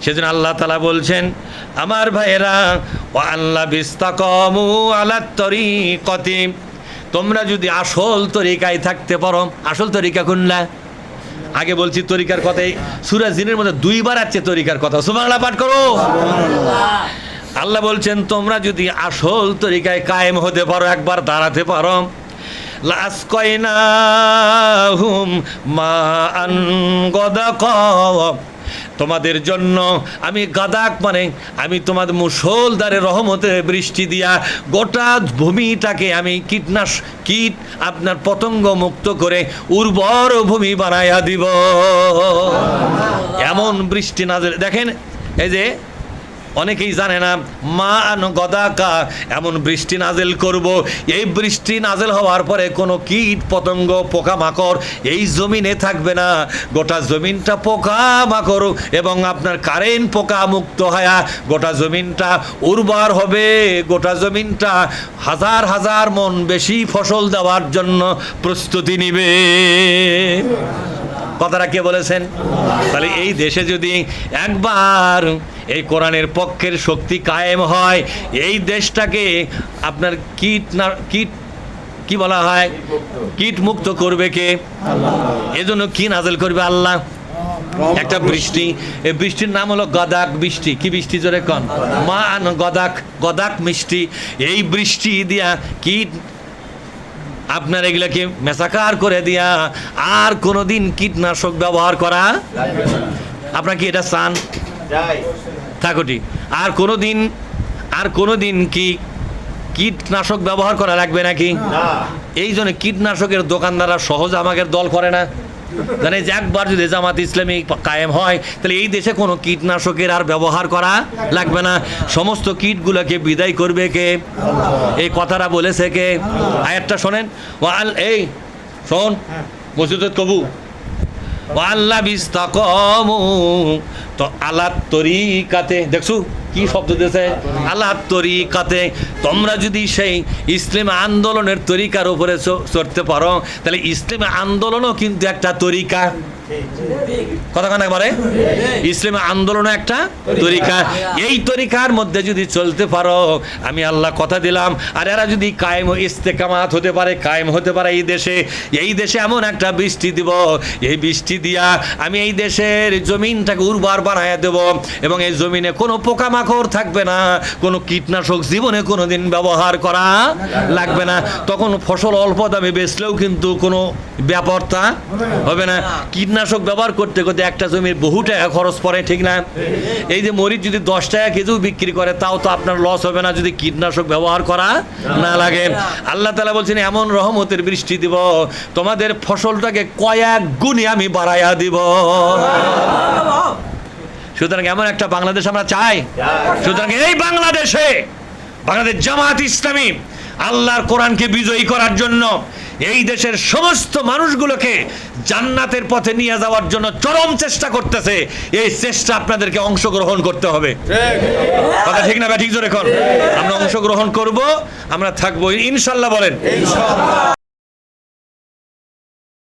সেজন্য আল্লাহ তাআলা বলছেন, আমার ভাইয়েরা, ওয়া আল্লাহ বিস্তাকামু আলাত তরিকতি, তোমরা যদি আসল তরিকায় থাকতে পারো। আসল তরিকা কোনটা? আগে বলছি তরিকার কথাই, সূরা জিনের মধ্যে 2 বার আছে তরিকার কথা। সুবহানাল্লাহ পাঠ করো। আল্লাহ বলছেন তোমরা যদি আসল তরিকায় কায়েম হতে পারো, একবার দাঁড়াতে পারো, লাসকাইনাহুম মাআন গাদাকা, তোমাদের জন্য আমি গাদাক মানে আমি তোমাদের মুষলধারে রহমতের বৃষ্টি দিয়া গোটা ভূমিটাকে আমি কীট আপনার পতঙ্গ মুক্ত করে উর্বর ভূমি বানাইয়া দিব। এমন বৃষ্টি নাযিল, দেখেন এই যে অনেকেই জানে না, মা আন গদাকা, এমন বৃষ্টি নাজেল করব, এই বৃষ্টি নাজেল হওয়ার পরে কোনো কীট পতঙ্গ পোকামাকড় এই জমিনে থাকবে না, গোটা জমিনটা পোকামাকড় এবং আপনার কারেন্ট পোকা মুক্ত হয়া গোটা জমিনটা উর্বর হবে, গোটা জমিনটা হাজার হাজার মন বেশি ফসল দেওয়ার জন্য প্রস্তুতি নিবে। কথাটা কে বলেছেন? তাহলে এই দেশে যদি একবার এই কোরআনের পক্ষের শক্তি কায়েম হয়, এই দেশটাকে আপনার কি বলা হয়, কীট মুক্ত করবে কে? এজন্য কি নাজেল করবে আল্লাহ? একটা বৃষ্টি, এই বৃষ্টির নাম হলো গদাক বৃষ্টি। কি বৃষ্টি? জোরে কন। মা আন গদাক, গদাক মিষ্টি। এই বৃষ্টি দিয়া কীট আপনার এগুলাকে মেসাকার করে দিয়া আর কোনোদিন কীটনাশক ব্যবহার করা, আপনার কি এটা চান? থাকুটি আর কোনোদিন কি কীটনাশক ব্যবহার করা লাগবে নাকি? এই জন্য কীটনাশকের দোকানদাররা সহজ আমাদের দল করে না, জানে যে একবার যদি জামাত ইসলামী কায়েম হয় তাহলে এই দেশে কোনো কীটনাশকের আর ব্যবহার করা লাগবে না, সমস্ত কীটগুলোকে বিদায় করবে কে? এই কথাটা বলেছে কে? আয়াতটা শোনেন, এই শোন মসজিদ কবু, আল্লাহ বিস্তাকামু, তো আলাত তরিকাতে, দেখছো কি শব্দ দিয়েছে? আলাত তরিকাতে, তোমরা যদি সেই ইসলামী আন্দোলনের তরিকার উপরে চড়তে পারো, তাহলে ইসলামী আন্দোলনও কিন্তু একটা তরিকা। কথা কানা বলে, ইসলামী আন্দোলনও একটা তরিকা। এই তরিকার মধ্যে যদি চলতে পারো, আমি আল্লাহ কথা দিলাম, আর এরা যদি কায়েম ইস্তেকামাত হতে পারে, কায়েম হতে পারে এই দেশে এমন একটা বৃষ্টি দিব, এই বৃষ্টি দিয়া আমি এই দেশের জমিনটাকে উর্বর বানাইয়া দেব, এবং এই জমিনে কোনো পোকামাকড় থাকবে না, কোনো কীটনাশক জীবনে কোনোদিন ব্যবহার করা লাগবে না। তখন ফসল অল্প দামে বেচলেও কিন্তু কোনো ব্যাপারটা হবে না। কীটনাশক ব্যবহার করতে করতে একটা জমির বহু টাকা খরচ পড়ে, ঠিক না? এই যে মরিচ যদি 10 টাকা কেজিও বিক্রি করে, তাও তো আপনার লস হবে না যদি কীটনাশক ব্যবহার করা না লাগে। আল্লাহ তাআলা বলছেন এমন রহমতের বৃষ্টি দিব, তোমাদের ফসলটাকে কয়েক গুণে আমি বাড়াইয়া দিব। সুতরাং এমন একটা বাংলাদেশ আমরা চাই। সুতরাং এই বাংলাদেশ জামাত ইসলামী আল্লাহর কোরআনকে বিজয়ী করার জন্য এই দেশের সমস্ত মানুষগুলোকে জান্নাতের পথে নিয়ে যাওয়ার জন্য চরম চেষ্টা করতেছে। এই চেষ্টা আপনাদেরকে অংশগ্রহণ করতে হবে। কথা ঠিক না? ঠিক জোরে এখন আমরা অংশগ্রহণ করব, আমরা থাকবো ইনশাআল্লাহ। বলেন ইনশাআল্লাহ।